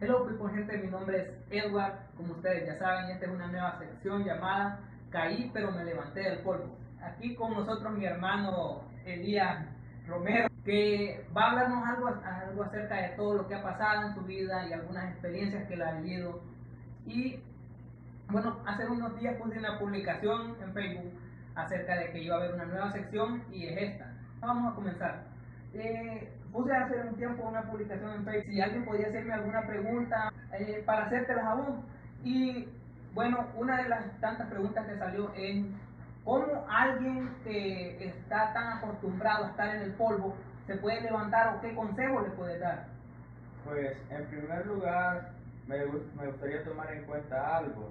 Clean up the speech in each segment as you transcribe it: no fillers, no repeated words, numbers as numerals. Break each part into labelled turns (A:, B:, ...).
A: Hello people gente, mi nombre es Edward, como ustedes ya saben, esta es una nueva sección llamada Caí pero me levanté del polvo. Aquí con nosotros mi hermano Elías Romero, que va a hablarnos algo acerca de todo lo que ha pasado en su vida y algunas experiencias que él ha vivido. Y bueno, hace unos días puse una publicación en Facebook acerca de que iba a haber una nueva sección y es esta. Vamos a comenzar. Puse hace un tiempo una publicación en Facebook si alguien podía hacerme alguna pregunta para hacértelas a vos. Y bueno, una de las tantas preguntas que salió es ¿cómo alguien que está tan acostumbrado a estar en el polvo se puede levantar o qué consejo le puede dar?
B: Pues en primer lugar me gustaría tomar en cuenta algo,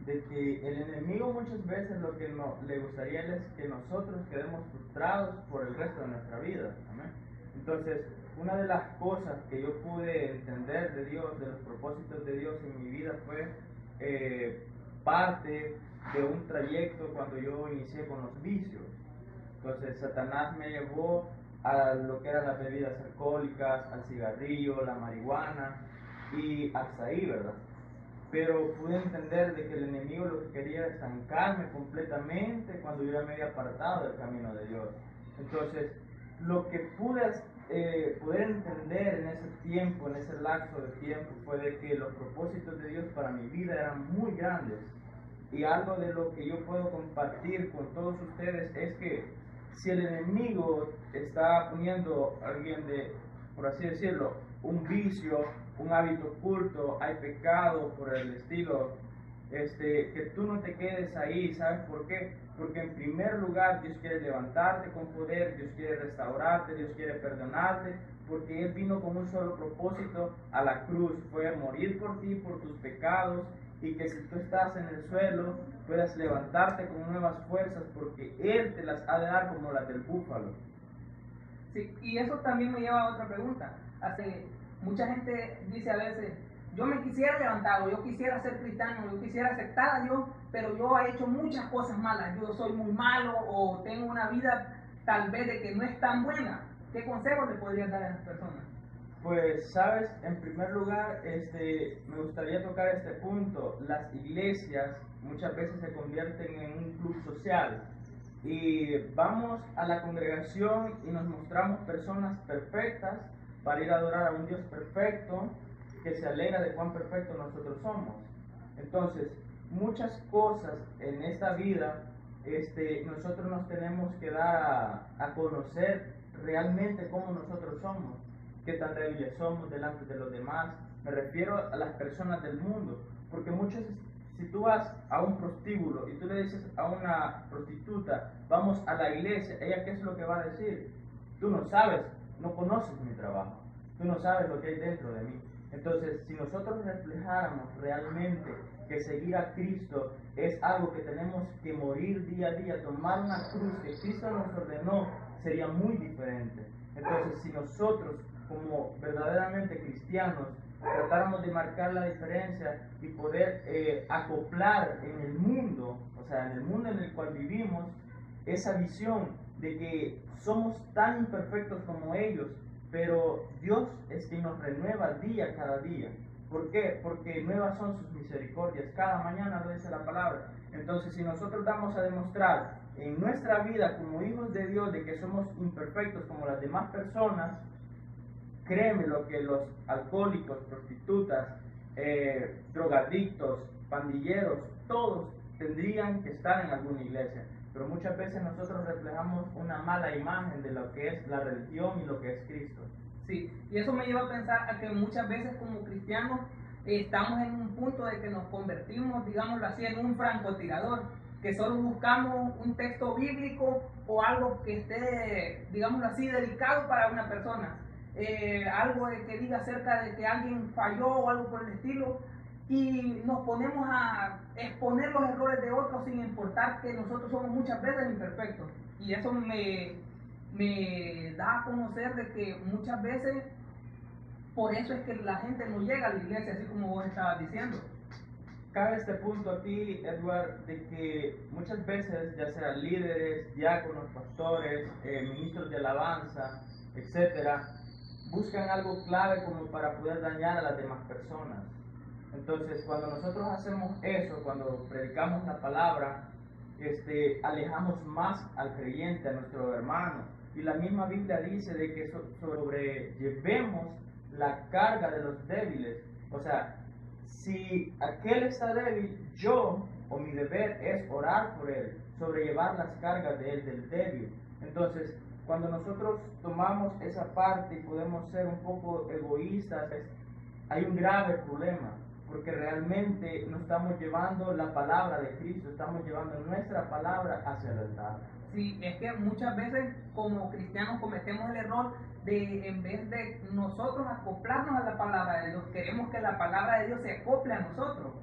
B: de que el enemigo muchas veces lo que no, le gustaría es que nosotros quedemos frustrados por el resto de nuestra vida. ¿Amén? Entonces, una de las cosas que yo pude entender de Dios, de los propósitos de Dios en mi vida fue parte de un trayecto cuando yo inicié con los vicios. Entonces Satanás me llevó a lo que eran las bebidas alcohólicas, al cigarrillo, la marihuana y hasta ahí, ¿verdad? Pero pude entender de que el enemigo lo que quería era estancarme completamente cuando yo ya me había apartado del camino de Dios. Entonces, lo que pude poder entender en ese tiempo, en ese lapso de tiempo, fue de que los propósitos de Dios para mi vida eran muy grandes. Y algo de lo que yo puedo compartir con todos ustedes es que si el enemigo está poniendo a alguien de, por así decirlo, un vicio, un hábito oculto, hay pecado por el estilo, que tú no te quedes ahí. ¿Sabes por qué? Porque en primer lugar Dios quiere levantarte con poder, Dios quiere restaurarte, Dios quiere perdonarte, porque Él vino con un solo propósito a la cruz, fue morir por ti, por tus pecados, y que si tú estás en el suelo puedas levantarte con nuevas fuerzas, porque Él te las ha de dar como las del búfalo.
A: Sí, y eso también me lleva a otra pregunta. Mucha gente dice a veces, yo me quisiera levantar, o yo quisiera ser cristiano, yo quisiera aceptar a Dios, pero yo he hecho muchas cosas malas, yo soy muy malo o tengo una vida tal vez de que no es tan buena. ¿Qué consejos le podrías dar a esas personas?
B: Pues, sabes, en primer lugar, me gustaría tocar este punto. Las iglesias muchas veces se convierten en un club social y vamos a la congregación y nos mostramos personas perfectas para ir a adorar a un Dios perfecto que se alegra de cuán perfectos nosotros somos. Entonces, muchas cosas en esta vida, nosotros nos tenemos que dar a conocer realmente cómo nosotros somos, qué tan débiles somos delante de los demás. Me refiero a las personas del mundo, porque muchos, si tú vas a un prostíbulo y tú le dices a una prostituta, vamos a la iglesia, ella qué es lo que va a decir? Tú no sabes, no conoces mi trabajo, tú no sabes lo que hay dentro de mí. Entonces, si nosotros reflejáramos realmente que seguir a Cristo es algo que tenemos que morir día a día, tomar una cruz que Cristo nos ordenó, sería muy diferente. Entonces, si nosotros como verdaderamente cristianos tratáramos de marcar la diferencia y poder acoplar en el mundo, o sea, en el mundo en el cual vivimos, esa visión de que somos tan imperfectos como ellos, pero Dios es quien nos renueva día cada día. ¿Por qué? Porque nuevas son sus misericordias. Cada mañana lo dice la palabra. Entonces, si nosotros vamos a demostrar en nuestra vida como hijos de Dios de que somos imperfectos como las demás personas, créeme lo que los alcohólicos, prostitutas, drogadictos, pandilleros, todos tendrían que estar en alguna iglesia. Pero muchas veces nosotros reflejamos una mala imagen de lo que es la religión y lo que es Cristo.
A: Sí, y eso me lleva a pensar a que muchas veces como cristianos estamos en un punto de que nos convertimos, digámoslo así, en un francotirador, que solo buscamos un texto bíblico o algo que esté, digámoslo así, dedicado para una persona. Algo que diga acerca de que alguien falló o algo por el estilo, y nos ponemos a exponer los errores de otros sin importar que nosotros somos muchas veces imperfectos. Y eso me da a conocer de que muchas veces por eso es que la gente no llega a la iglesia, así como vos estabas diciendo.
B: Cabe este punto aquí, Edward, de que muchas veces, ya sean líderes, diáconos, pastores, ministros de alabanza, etcétera, buscan algo clave como para poder dañar a las demás personas. Entonces, cuando nosotros hacemos eso, cuando predicamos la palabra, alejamos más al creyente, a nuestro hermano. Y la misma Biblia dice de que sobrellevemos la carga de los débiles. O sea, si aquel está débil, yo o mi deber es orar por él, sobrellevar las cargas de él, del débil. Entonces, cuando nosotros tomamos esa parte y podemos ser un poco egoístas, hay un grave problema, porque realmente no estamos llevando la palabra de Cristo, estamos llevando nuestra palabra hacia el altar.
A: Sí, es que muchas veces como cristianos cometemos el error de, en vez de nosotros acoplarnos a la palabra de Dios, queremos que la palabra de Dios se acople a nosotros.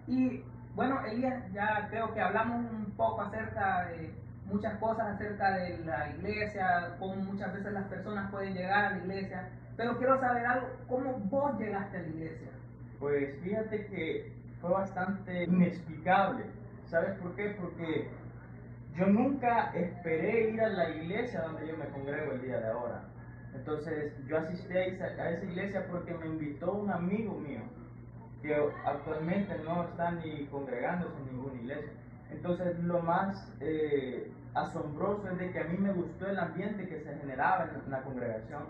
A: Y bueno, Elías, ya creo que hablamos un poco acerca de muchas cosas acerca de la iglesia, cómo muchas veces las personas pueden llegar a la iglesia, pero quiero saber algo, ¿cómo vos llegaste a la iglesia?
B: Pues fíjate que fue bastante inexplicable. ¿Sabes por qué? Porque yo nunca esperé ir a la iglesia donde yo me congrego el día de ahora. Entonces yo asistí a esa iglesia porque me invitó un amigo mío que actualmente no está ni congregándose en ninguna iglesia. Entonces lo más asombroso es de que a mí me gustó el ambiente que se generaba en la congregación.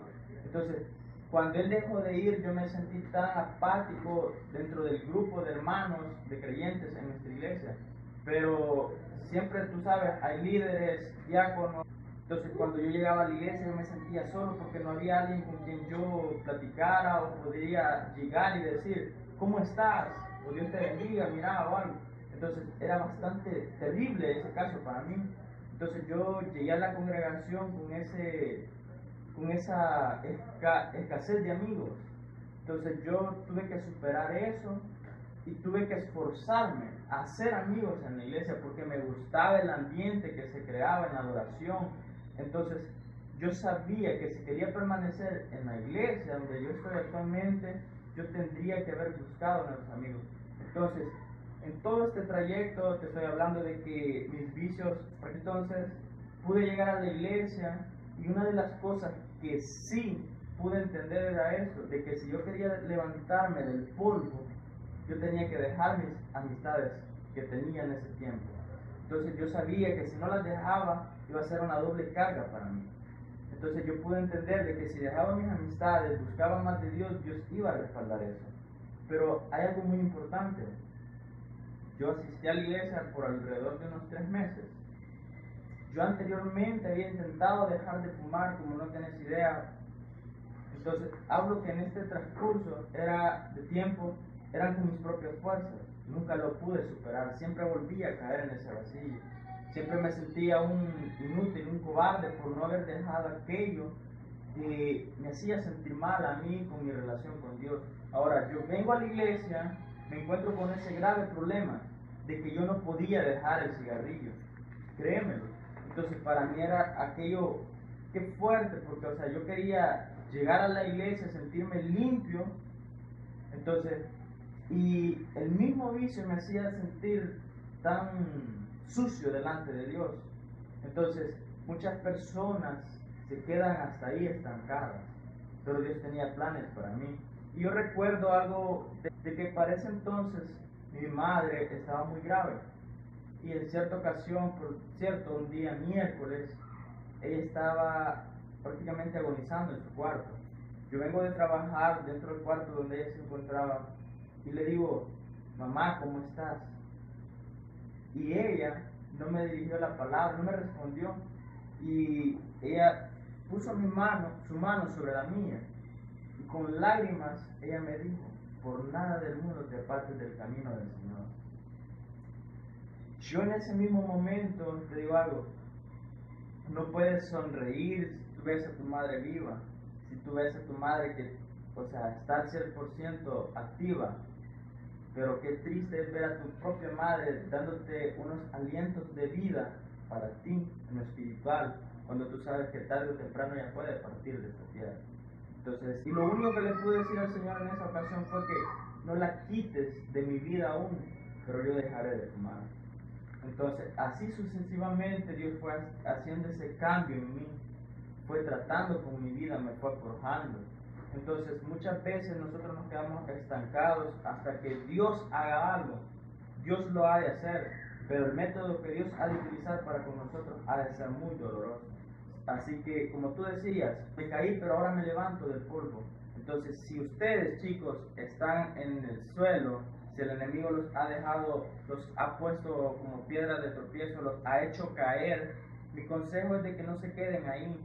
B: Entonces cuando él dejó de ir, yo me sentí tan apático dentro del grupo de hermanos, de creyentes en nuestra iglesia. Pero siempre, tú sabes, hay líderes, diáconos. Entonces cuando yo llegaba a la iglesia yo me sentía solo porque no había alguien con quien yo platicara o podría llegar y decir, ¿cómo estás? O Dios te bendiga, mira, o algo. Entonces era bastante terrible ese caso para mí. Entonces yo llegué a la congregación con esa escasez de amigos. Entonces yo tuve que superar eso y tuve que esforzarme a hacer amigos en la iglesia porque me gustaba el ambiente que se creaba en la adoración. Entonces yo sabía que si quería permanecer en la iglesia donde yo estoy actualmente, yo tendría que haber buscado a nuevos amigos. Entonces, en todo este trayecto te estoy hablando de que mis vicios, entonces pude llegar a la iglesia y una de las cosas que sí pude entender era eso, de que si yo quería levantarme del polvo, yo tenía que dejar mis amistades que tenía en ese tiempo. Entonces yo sabía que si no las dejaba, iba a ser una doble carga para mí. Entonces yo pude entender de que si dejaba mis amistades, buscaba más de Dios, Dios iba a respaldar eso. Pero hay algo muy importante. Yo asistí a la iglesia por alrededor de unos 3 meses. Yo anteriormente había intentado dejar de fumar, como no tenés idea. Entonces, hablo que en este transcurso de tiempo, eran con mis propias fuerzas. Nunca lo pude superar. Siempre volvía a caer en ese vacío. Siempre me sentía un inútil, un cobarde por no haber dejado aquello que me hacía sentir mal a mí con mi relación con Dios. Ahora, yo vengo a la iglesia, me encuentro con ese grave problema de que yo no podía dejar el cigarrillo. Créemelo. Entonces para mí era aquello, qué fuerte, porque o sea, yo quería llegar a la iglesia, sentirme limpio, entonces, y el mismo vicio me hacía sentir tan sucio delante de Dios. Entonces, muchas personas se quedan hasta ahí estancadas, pero Dios tenía planes para mí. Y yo recuerdo algo de que para ese entonces mi madre estaba muy grave. Y en cierta ocasión, por cierto, un día miércoles, ella estaba prácticamente agonizando en su cuarto. Yo vengo de trabajar dentro del cuarto donde ella se encontraba y le digo, mamá, ¿cómo estás? Y ella no me dirigió la palabra, no me respondió. Y ella puso su mano sobre la mía. Y con lágrimas ella me dijo, por nada del mundo te apartes del camino del Señor. Yo en ese mismo momento, te digo algo, no puedes sonreír si tú ves a tu madre viva, si tú ves a tu madre que, o sea, está al 100% activa, pero qué triste es ver a tu propia madre dándote unos alientos de vida para ti en lo espiritual, cuando tú sabes que tarde o temprano ya puede partir de esta tierra. Entonces, y lo único que le pude decir al Señor en esa ocasión fue que no la quites de mi vida aún, pero yo dejaré de fumar. Entonces, así sucesivamente Dios fue haciendo ese cambio en mí, fue tratando con mi vida, me fue forjando. Entonces muchas veces nosotros nos quedamos estancados hasta que Dios haga algo. Dios lo ha de hacer, pero el método que Dios ha de utilizar para con nosotros ha de ser muy doloroso. Así que, como tú decías, me caí, pero ahora me levanto del polvo. Entonces, si ustedes, chicos, están en el suelo, si el enemigo los ha dejado, los ha puesto como piedra de tropiezo, los ha hecho caer, mi consejo es de que no se queden ahí,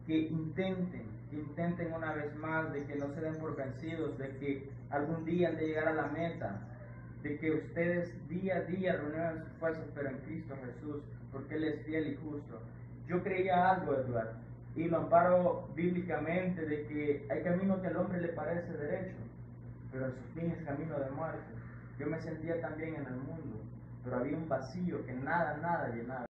B: que intenten una vez más, de que no se den por vencidos, de que algún día han de llegar a la meta, de que ustedes día a día renueven sus fuerzas, pero en Cristo Jesús, porque Él es fiel y justo. Yo creía algo, Edward, y lo amparo bíblicamente, de que hay camino que al hombre le parece derecho, pero en su fin es camino de muerte. Yo me sentía también en el mundo, pero había un vacío que nada llenaba.